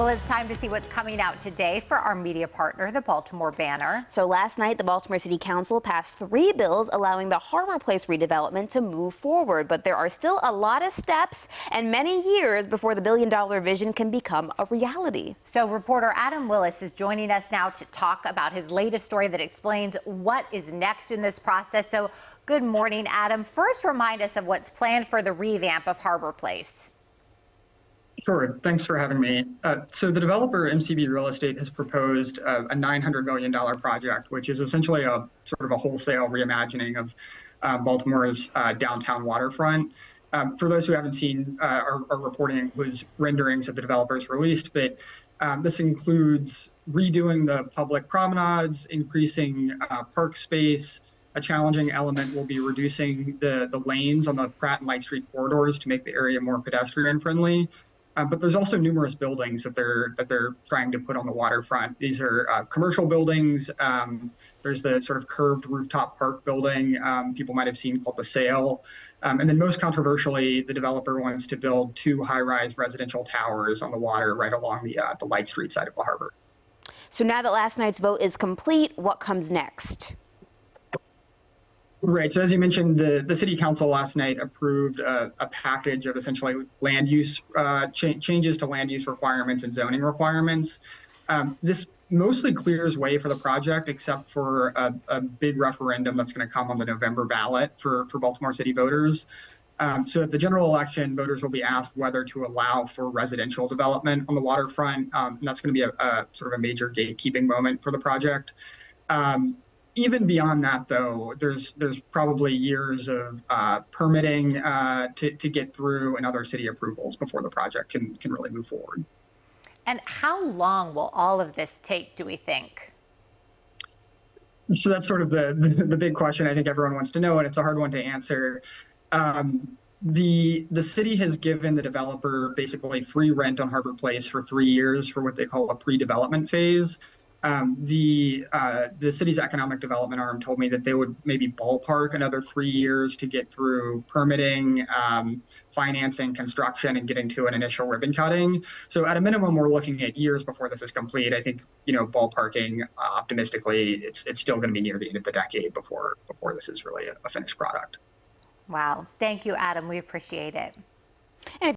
Well, it's time to see what's coming out today for our media partner, the Baltimore Banner. So last night, the Baltimore City Council passed 3 bills allowing the Harborplace redevelopment to move forward. But there are still a lot of steps and many years before the billion-dollar vision can become a reality. So reporter Adam Willis is joining us now to talk about his latest story that explains what is next in this process. So good morning, Adam. First, remind us of what's planned for the revamp of Harborplace. Sure. Thanks for having me. So the developer, MCB Real Estate, has proposed a $900 million project, which is essentially a sort of a wholesale reimagining of Baltimore's downtown waterfront. For those who haven't seen, our reporting includes renderings that the developers released, but this includes redoing the public promenades, increasing park space. A challenging element will be reducing the lanes on the Pratt and Light Street corridors to make the area more pedestrian friendly. But there's also numerous buildings that they're trying to put on the waterfront. These are commercial buildings. There's the sort of curved rooftop park building people might have seen called the Sail. And then most controversially, the developer wants to build 2 high-rise residential towers on the water right along the Light Street side of the harbor. So now that last night's vote is complete, what comes next? Right. So as you mentioned, the city council last night approved a package of essentially land use changes to land use requirements and zoning requirements. This mostly clears way for the project, except for a big referendum that's going to come on the November ballot for Baltimore City voters. So at the general election, voters will be asked whether to allow for residential development on the waterfront. And that's going to be a sort of a major gatekeeping moment for the project. Even beyond that, though, there's probably years of permitting to get through and other city approvals before the project can really move forward. And how long will all of this take, do we think? So that's sort of the big question I think everyone wants to know, and it's a hard one to answer. The city has given the developer basically free rent on Harborplace for 3 years for what they call a pre-development phase. The city's economic development arm told me that they would maybe ballpark another 3 years to get through permitting, financing, construction, and getting to an initial ribbon cutting. So at a minimum, we're looking at years before this is complete. I think, ballparking optimistically, it's still going to be near the end of the decade before this is really a finished product. Wow. Thank you, Adam. We appreciate it.